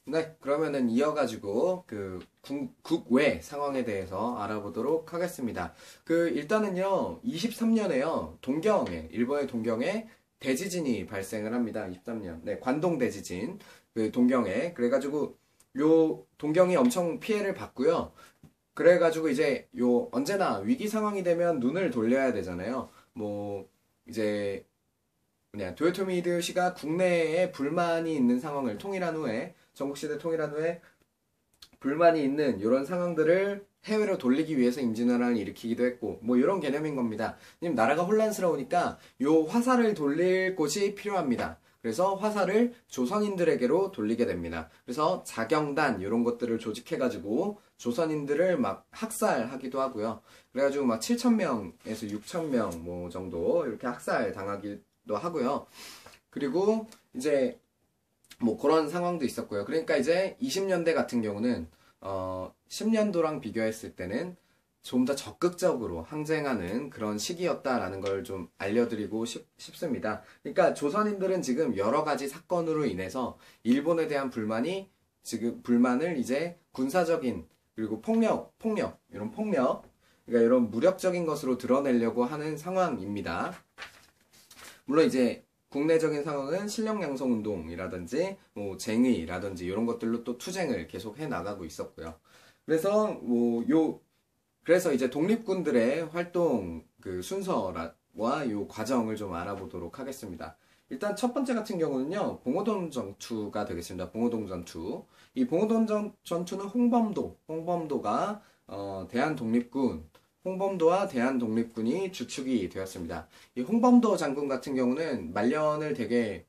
네, 그러면은 이어가지고 국외 상황에 대해서 알아보도록 하겠습니다. 일단은요, 23년에요, 일본의 동경에 대지진이 발생을 합니다. 23년. 네, 관동 대지진. 동경에. 그래가지고, 요, 동경이 엄청 피해를 받고요. 그래가지고 이제 언제나 위기 상황이 되면 눈을 돌려야 되잖아요. 뭐, 이제, 도요토미 히데요시가 국내에 불만이 있는 상황을 통일한 후에, 전국시대 통일한 후에 불만이 있는 이런 상황들을 해외로 돌리기 위해서 임진왜란을 일으키기도 했고, 뭐 이런 개념인 겁니다. 지금 나라가 혼란스러우니까 요 화살을 돌릴 곳이 필요합니다. 그래서 화살을 조선인들에게로 돌리게 됩니다. 그래서 자경단 이런 것들을 조직해가지고 조선인들을 막 학살하기도 하고요. 그래가지고 막 7,000명에서 6,000명 뭐 정도 이렇게 학살 당하기도 하고요. 그리고 이제 뭐 그런 상황도 있었고요. 그러니까 이제 20년대 같은 경우는 10년도랑 비교했을 때는 좀 더 적극적으로 항쟁하는 그런 시기였다라는 걸 좀 알려드리고 싶습니다. 그러니까 조선인들은 지금 여러 가지 사건으로 인해서 일본에 대한 불만을 이제 군사적인 그리고 이런 폭력, 그러니까 이런 무력적인 것으로 드러내려고 하는 상황입니다. 물론 이제 국내적인 상황은 실력양성운동이라든지 뭐 쟁의라든지 이런 것들로 또 투쟁을 계속 해 나가고 있었고요. 그래서 그래서 이제 독립군들의 활동 순서와 요 과정을 좀 알아보도록 하겠습니다. 일단 첫 번째 같은 경우는요, 봉오동 전투가 되겠습니다. 봉오동 전투. 이 봉오동 전투는 홍범도가 홍범도와 대한독립군이 주축이 되었습니다. 이 홍범도 장군 같은 경우는 말년을 되게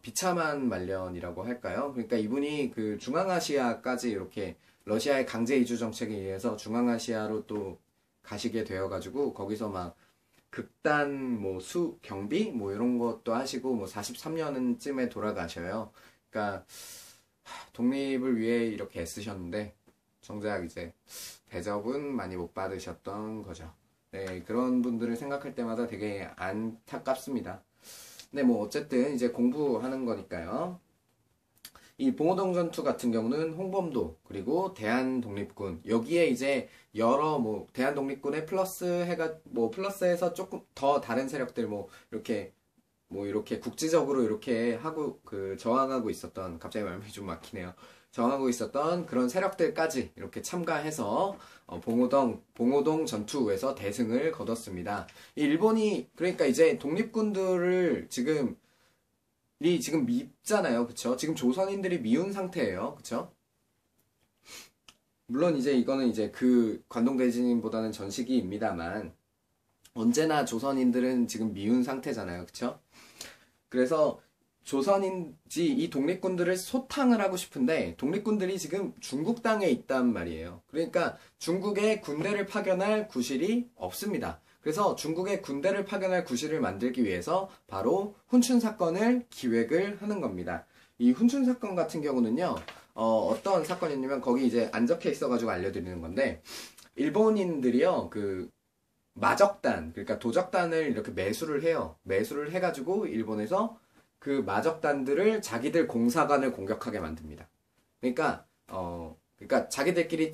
비참한 말년이라고 할까요? 그러니까 이분이 중앙아시아까지 이렇게 러시아의 강제 이주 정책에 의해서 중앙아시아로 또 가시게 되어가지고 거기서 막 극단 경비 이런 것도 하시고 43년쯤에 돌아가셔요. 그러니까 독립을 위해 이렇게 애쓰셨는데 정작 이제 대접은 많이 못 받으셨던 거죠. 네, 그런 분들을 생각할 때마다 되게 안타깝습니다. 네, 뭐 어쨌든 이제 공부하는 거니까요. 이 봉오동 전투 같은 경우는 홍범도 그리고 대한독립군 여기에 이제 여러 대한독립군에 플러스해서 조금 더 다른 세력들 이렇게 국지적으로 이렇게 하고 저항하고 있었던, 갑자기 말이 좀 막히네요. 저항하고 있었던 그런 세력들까지 이렇게 참가해서 봉오동 전투에서 대승을 거뒀습니다. 이 일본이 그러니까 이제 독립군들을 지금 밉잖아요. 그쵸? 지금 조선인들이 미운 상태예요. 그쵸? 물론 이제 이거는 이제 관동대진보다는 전시기입니다만 언제나 조선인들은 지금 미운 상태잖아요. 그쵸? 그래서 이 독립군들을 소탕을 하고 싶은데 독립군들이 지금 중국 땅에 있단 말이에요. 그러니까 중국에 군대를 파견할 구실이 없습니다. 그래서 중국에 군대를 파견할 구실을 만들기 위해서 바로 훈춘 사건을 기획을 하는 겁니다. 이 훈춘 사건 같은 경우는요, 어떤 사건이냐면 거기 이제 안 적혀 있어가지고 알려드리는 건데 일본인들이요 마적단, 그러니까 도적단을 이렇게 매수를 해요. 매수를 해가지고 일본에서 그 마적단들을 자기들 공사관을 공격하게 만듭니다. 그러니까 자기들끼리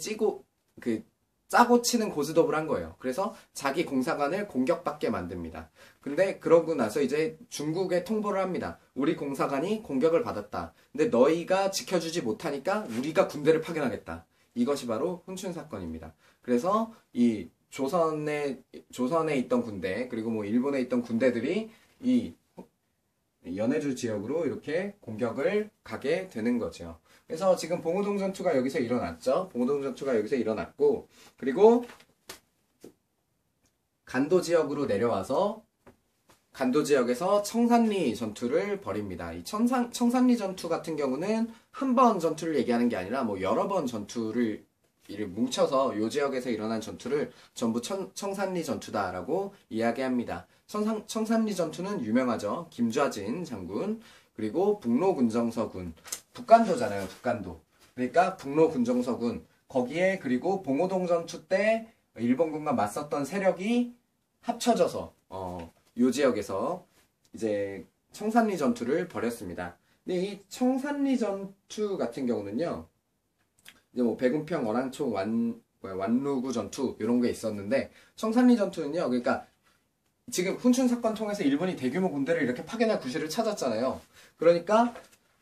짜고 치는 고스톱을 한 거예요. 그래서 자기 공사관을 공격받게 만듭니다. 근데 그러고 나서 이제 중국에 통보를 합니다. 우리 공사관이 공격을 받았다. 근데 너희가 지켜주지 못하니까 우리가 군대를 파견하겠다. 이것이 바로 훈춘 사건입니다. 그래서 이 조선에 있던 군대, 그리고 일본에 있던 군대들이 이 연해주 지역으로 이렇게 공격을 가게 되는 거죠. 그래서 지금 봉오동 전투가 여기서 일어났죠. 봉오동 전투가 여기서 일어났고, 그리고 간도 지역으로 내려와서 간도 지역에서 청산리 전투를 벌입니다. 이 청산리 전투 같은 경우는 한 번 전투를 얘기하는 게 아니라 여러 번 전투를 뭉쳐서 이 지역에서 일어난 전투를 전부 청산리 전투다라고 이야기합니다. 청산리 전투는 유명하죠. 김좌진 장군, 그리고 북로군정서군, 북간도잖아요. 북간도. 그러니까 북로군정서군 거기에, 그리고 봉오동 전투 때 일본군과 맞섰던 세력이 합쳐져서 이 지역에서 이제 청산리 전투를 벌였습니다. 근데 이 청산리 전투 같은 경우는요, 이제 뭐 백운평, 어랑초, 완루구 전투 이런 게 있었는데 청산리 전투는요, 그러니까 지금 훈춘 사건 통해서 일본이 대규모 군대를 이렇게 파견할 구실을 찾았잖아요. 그러니까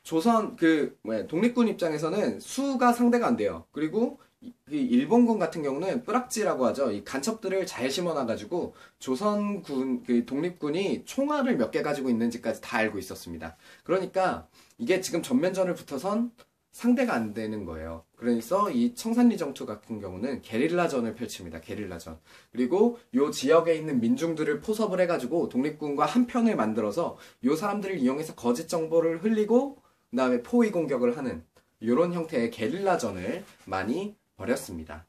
조선 독립군 입장에서는 수가 상대가 안 돼요. 그리고 이 일본군 같은 경우는 뿌락지라고 하죠. 이 간첩들을 잘 심어놔가지고 조선군 독립군이 총알을 몇 개 가지고 있는지까지 다 알고 있었습니다. 그러니까 이게 지금 전면전을 붙어선 상대가 안 되는 거예요. 그래서 이 청산리 전투 같은 경우는 게릴라전을 펼칩니다. 게릴라전. 그리고 요 지역에 있는 민중들을 포섭을 해가지고 독립군과 한 편을 만들어서 요 사람들을 이용해서 거짓 정보를 흘리고 그다음에 포위 공격을 하는 이런 형태의 게릴라전을 많이 벌였습니다.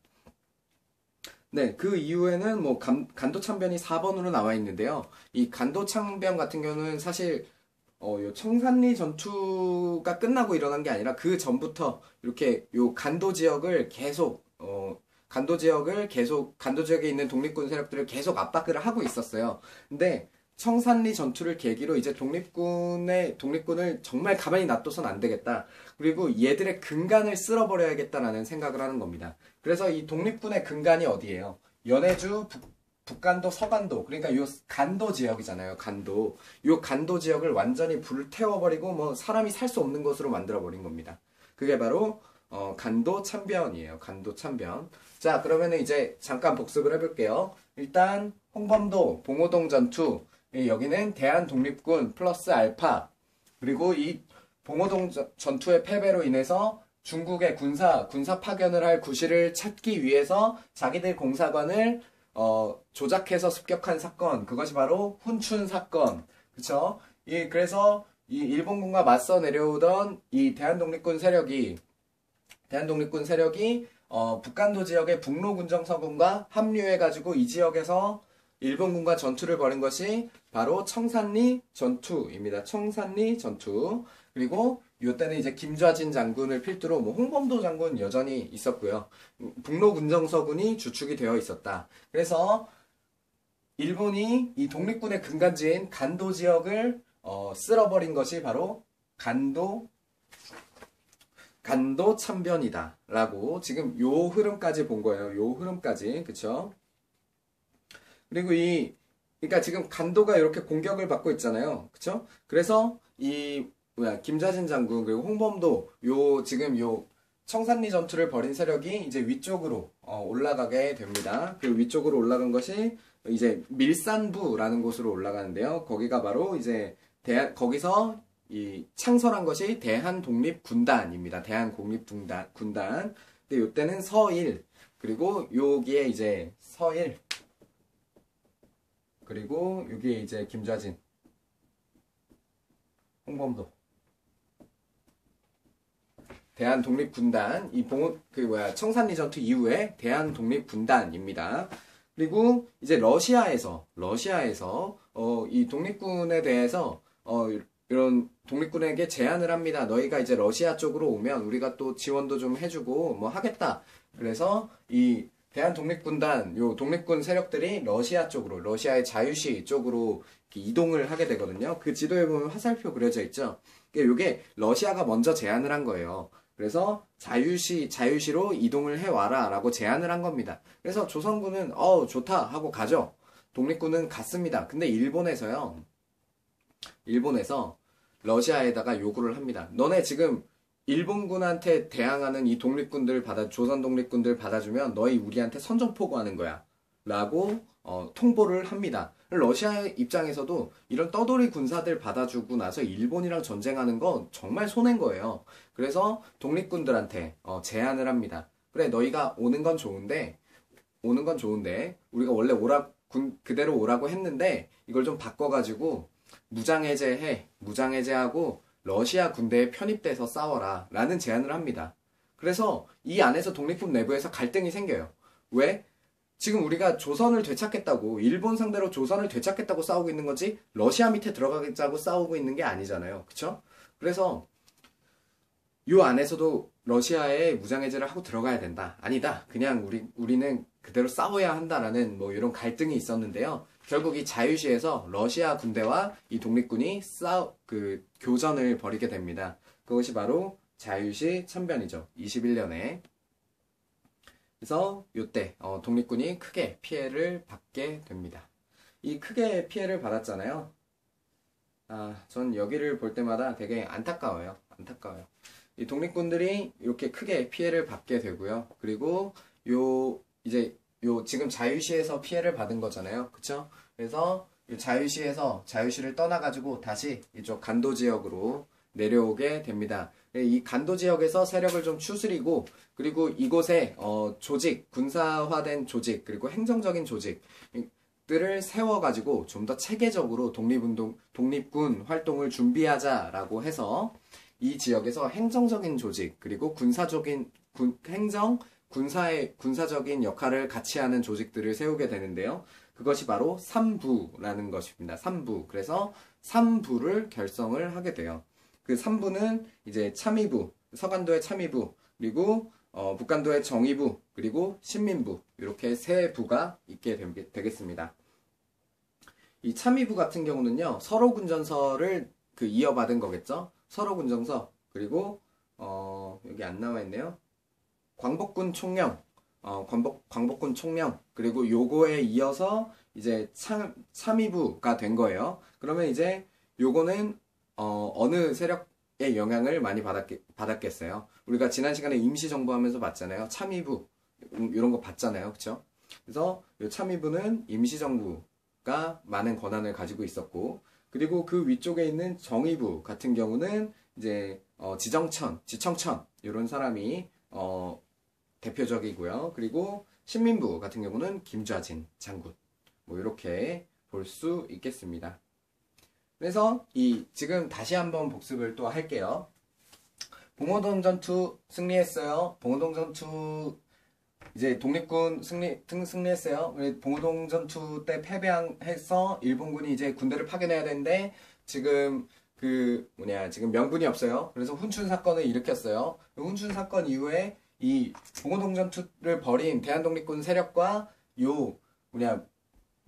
네, 그 이후에는 뭐 간도창변이 4번으로 나와 있는데요. 이 간도창변 같은 경우는 사실 요 청산리 전투가 끝나고 일어난 게 아니라 그 전부터 이렇게 요 간도 지역을 계속 간도 지역에 있는 독립군 세력들을 계속 압박을 하고 있었어요. 근데 청산리 전투를 계기로 이제 독립군을 정말 가만히 놔둬선 안 되겠다. 그리고 얘들의 근간을 쓸어버려야겠다라는 생각을 하는 겁니다. 그래서 이 독립군의 근간이 어디예요? 연해주, 북간도, 서간도. 그러니까 요 간도 지역이잖아요. 간도. 요 간도 지역을 완전히 불태워버리고 뭐 사람이 살 수 없는 곳으로 만들어버린 겁니다. 그게 바로 간도 참변이에요. 간도 참변. 자, 그러면은 이제 잠깐 복습을 해볼게요. 일단 홍범도, 봉오동 전투. 여기는 대한독립군 플러스 알파. 그리고 이 봉오동 전투의 패배로 인해서 중국의 군사 파견을 할 구실을 찾기 위해서 자기들 공사관을 조작해서 습격한 사건. 그것이 바로 훈춘 사건. 그쵸? 그래서 이 일본군과 맞서 내려오던 이 대한독립군 세력이 북간도 지역의 북로군정서군과 합류해가지고 이 지역에서 일본군과 전투를 벌인 것이 바로 청산리 전투입니다. 청산리 전투. 그리고 이때는 이제 김좌진 장군을 필두로 뭐 홍범도 장군 여전히 있었고요. 북로군정서군이 주축이 되어 있었다. 그래서 일본이 이 독립군의 근간지인 간도 지역을 쓸어버린 것이 바로 간도 참변이다 라고 지금 요 흐름까지 본 거예요. 요 흐름까지. 그쵸? 그리고 그러니까 지금 간도가 이렇게 공격을 받고 있잖아요. 그쵸? 그래서 김좌진 장군 그리고 홍범도 지금 청산리 전투를 벌인 세력이 이제 위쪽으로 올라가게 됩니다. 그 위쪽으로 올라간 것이 이제 밀산부라는 곳으로 올라가는데요. 거기가 바로 이제 거기서 창설한 것이 대한독립군단입니다. 대한독립군단. 근데 이때는 서일 그리고 여기에 이제 서일 그리고 여기에 이제 김좌진, 홍범도, 대한독립군단 청산리 전투 이후에 대한독립군단입니다. 그리고 이제 러시아에서 이 독립군에 대해서 이런 독립군에게 제안을 합니다. 너희가 이제 러시아 쪽으로 오면 우리가 또 지원도 좀 해주고 뭐 하겠다. 그래서 이 대한독립군단, 독립군 세력들이 러시아의 자유시 쪽으로 이동을 하게 되거든요. 그 지도에 보면 화살표 그려져 있죠. 이게 러시아가 먼저 제안을 한 거예요. 그래서 자유시로 이동을 해와라 라고 제안을 한 겁니다. 그래서 조선군은 좋다 하고 가죠. 독립군은 갔습니다. 근데 일본에서 러시아에다가 요구를 합니다. 너네 지금 일본군한테 대항하는 이 조선 독립군들 받아주면 너희 우리한테 선전포고하는 거야. 라고 통보를 합니다. 러시아 입장에서도 이런 떠돌이 군사들 받아주고 나서 일본이랑 전쟁하는 건 정말 손해인 거예요. 그래서 독립군들한테 제안을 합니다. 그래, 너희가 오는 건 좋은데 우리가 원래 그대로 오라고 했는데 이걸 좀 바꿔가지고 무장해제하고 러시아 군대에 편입돼서 싸워라 라는 제안을 합니다. 그래서 이 안에서 독립군 내부에서 갈등이 생겨요. 왜? 지금 우리가 조선을 되찾겠다고 일본 상대로 조선을 되찾겠다고 싸우고 있는 거지 러시아 밑에 들어가자고 싸우고 있는 게 아니잖아요. 그쵸? 그래서 요 안에서도 러시아에 무장해제를 하고 들어가야 된다. 아니다. 그냥 우리는 그대로 싸워야 한다라는 뭐 이런 갈등이 있었는데요. 결국 이 자유시에서 러시아 군대와 이 독립군이 교전을 벌이게 됩니다. 그것이 바로 자유시 참변이죠. 21년에. 그래서 이때 독립군이 크게 피해를 받게 됩니다. 이 크게 피해를 받았잖아요. 전 여기를 볼 때마다 되게 안타까워요. 이 독립군들이 이렇게 크게 피해를 받게 되고요. 그리고 지금 자유시에서 피해를 받은 거잖아요. 그쵸? 그래서 자유시에서 자유시를 떠나가지고 다시 이쪽 간도 지역으로 내려오게 됩니다. 이 간도 지역에서 세력을 좀 추스리고, 그리고 이곳에 군사화된 조직, 그리고 행정적인 조직들을 세워가지고 좀 더 체계적으로 독립군 활동을 준비하자라고 해서 이 지역에서 행정적인 조직, 그리고 군사적인 역할을 같이 하는 조직들을 세우게 되는데요. 그것이 바로 3부라는 것입니다. 3부. 그래서 3부를 결성을 하게 돼요. 그 3부는 이제 참의부, 서간도의 참의부, 그리고 북간도의 정의부, 그리고 신민부, 이렇게 세 부가 있게 되겠습니다. 이 참의부 같은 경우는요, 서로군전서를 이어받은 거겠죠? 서로군전서, 그리고 여기 안 나와 있네요. 광복군 총령, 광복군 총령, 그리고 요거에 이어서 이제 참의부가 된 거예요. 그러면 이제 요거는 어느 세력의 영향을 많이 받았겠어요. 우리가 지난 시간에 임시정부 하면서 봤잖아요. 참의부 이런 거 봤잖아요. 그쵸? 그래서 이 참의부는 임시정부가 많은 권한을 가지고 있었고, 그리고 그 위쪽에 있는 정의부 같은 경우는 이제 지청천 이런 사람이 대표적이고요. 그리고 신민부 같은 경우는 김좌진 장군, 뭐 이렇게 볼 수 있겠습니다. 그래서 지금 다시 한번 복습을 또 할게요. 봉오동 전투 승리했어요. 봉오동 전투 이제 독립군 승리했어요. 봉오동 전투 때 패배해서 일본군이 이제 군대를 파견해야 되는데 지금 지금 명분이 없어요. 그래서 훈춘 사건을 일으켰어요. 훈춘 사건 이후에 이 봉오동 전투를 벌인 대한독립군 세력과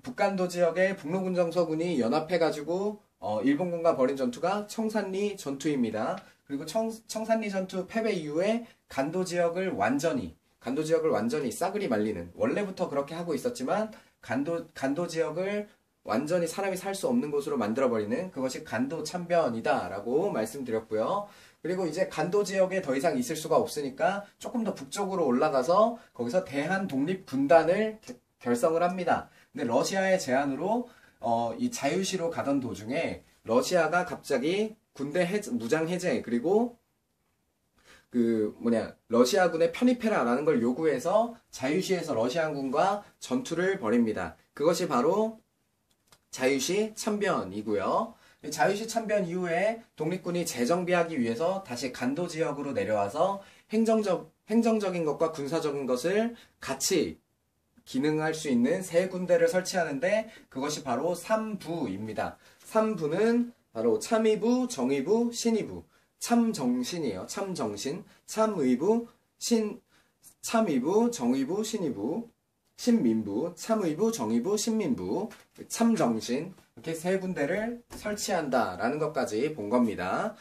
북간도 지역의 북로군정서군이 연합해가지고 일본군과 벌인 전투가 청산리 전투입니다. 그리고 청산리 전투 패배 이후에 간도 지역을 완전히 싸그리 말리는, 원래부터 그렇게 하고 있었지만 간도 지역을 완전히 사람이 살 수 없는 곳으로 만들어버리는, 그것이 간도 참변이다 라고 말씀드렸고요. 그리고 이제 간도 지역에 더 이상 있을 수가 없으니까 조금 더 북쪽으로 올라가서 거기서 대한독립군단을 결성을 합니다. 근데 러시아의 제안으로 이 자유시로 가던 도중에 러시아가 갑자기 군대 무장 해제, 그리고 러시아군에 편입해라라는 걸 요구해서 자유시에서 러시아군과 전투를 벌입니다. 그것이 바로 자유시 참변이고요. 자유시 참변 이후에 독립군이 재정비하기 위해서 다시 간도 지역으로 내려와서 행정적인 것과 군사적인 것을 같이 기능할 수 있는 세 군대를 설치하는데, 그것이 바로 3부입니다. 3부는 바로 참의부, 정의부, 신의부. 참정신이에요. 참정신. 참의부, 정의부, 신의부. 신민부, 참의부, 정의부, 신민부, 참정신, 이렇게 세 군데를 설치한다라는 것까지 본 겁니다.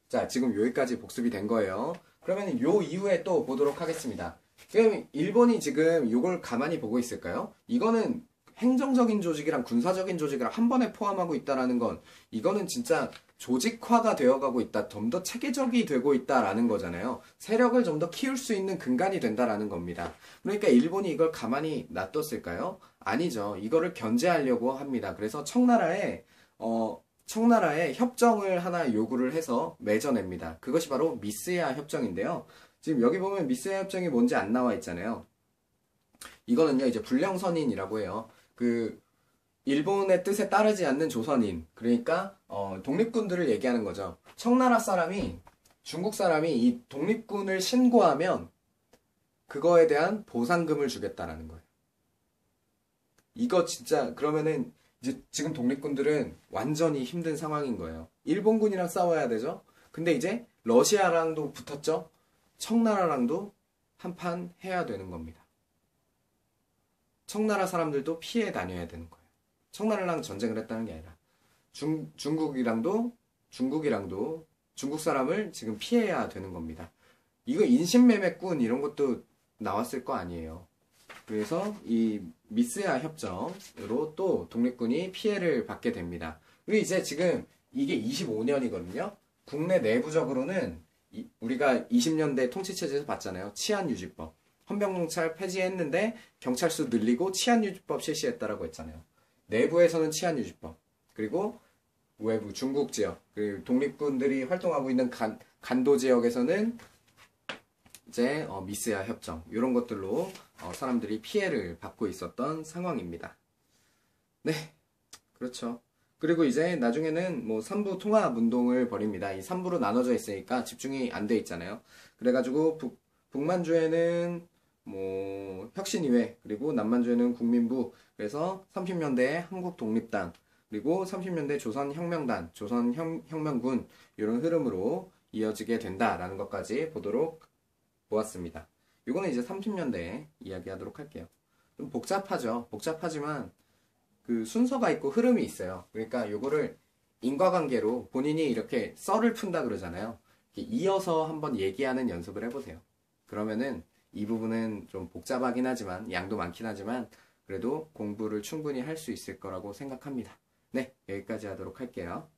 자, 지금 여기까지 복습이 된 거예요. 그러면 요 이후에 또 보도록 하겠습니다. 그럼 일본이 지금 이걸 가만히 보고 있을까요? 이거는 행정적인 조직이랑 군사적인 조직을 한 번에 포함하고 있다라는 건, 이거는 진짜 조직화가 되어가고 있다, 좀 더 체계적이 되고 있다라는 거잖아요. 세력을 좀 더 키울 수 있는 근간이 된다라는 겁니다. 그러니까 일본이 이걸 가만히 놔뒀을까요? 아니죠. 이거를 견제하려고 합니다. 그래서 청나라에 협정을 하나 요구를 해서 맺어냅니다. 그것이 바로 미스야 협정인데요. 지금 여기 보면 미스야 협정이 뭔지 안 나와 있잖아요. 이거는요, 이제 불량선인이라고 해요. 일본의 뜻에 따르지 않는 조선인, 그러니까 독립군들을 얘기하는 거죠. 청나라 사람이, 중국 사람이 이 독립군을 신고하면 그거에 대한 보상금을 주겠다라는 거예요. 이거 진짜, 그러면은 이제 지금 독립군들은 완전히 힘든 상황인 거예요. 일본군이랑 싸워야 되죠. 근데 이제 러시아랑도 붙었죠. 청나라랑도 한판 해야 되는 겁니다. 청나라 사람들도 피해 다녀야 되는 거예요. 청나라랑 전쟁을 했다는 게 아니라 중국이랑도 중국 사람을 지금 피해야 되는 겁니다. 이거 인신매매꾼 이런 것도 나왔을 거 아니에요. 그래서 이 미스야 협정으로 또 독립군이 피해를 받게 됩니다. 그리고 이제 지금 이게 25년이거든요. 국내 내부적으로는 우리가 20년대 통치체제에서 봤잖아요. 치안유지법. 헌병경찰 폐지했는데 경찰수 늘리고 치안유지법 실시했다라고 했잖아요. 내부에서는 치안유지법. 그리고 외부 중국 지역, 그리고 독립군들이 활동하고 있는 간도 지역에서는 이제 미스야 협정 이런 것들로 사람들이 피해를 받고 있었던 상황입니다. 네, 그렇죠. 그리고 이제 나중에는 뭐 삼부 통합 운동을 벌입니다. 이 3부로 나눠져 있으니까 집중이 안 돼 있잖아요. 그래가지고 북만주에는 뭐 혁신위회, 그리고 남만주에는 국민부, 그래서 30년대에 한국독립당, 그리고 30년대 조선혁명단, 조선혁명군 이런 흐름으로 이어지게 된다라는 것까지 보았습니다. 이거는 이제 30년대에 이야기하도록 할게요. 좀 복잡하죠. 복잡하지만 그 순서가 있고 흐름이 있어요. 그러니까 요거를 인과관계로 본인이 이렇게 썰을 푼다 그러잖아요. 이어서 한번 얘기하는 연습을 해보세요. 그러면은 이 부분은 좀 복잡하긴 하지만 양도 많긴 하지만 그래도 공부를 충분히 할 수 있을 거라고 생각합니다. 네, 여기까지 하도록 할게요.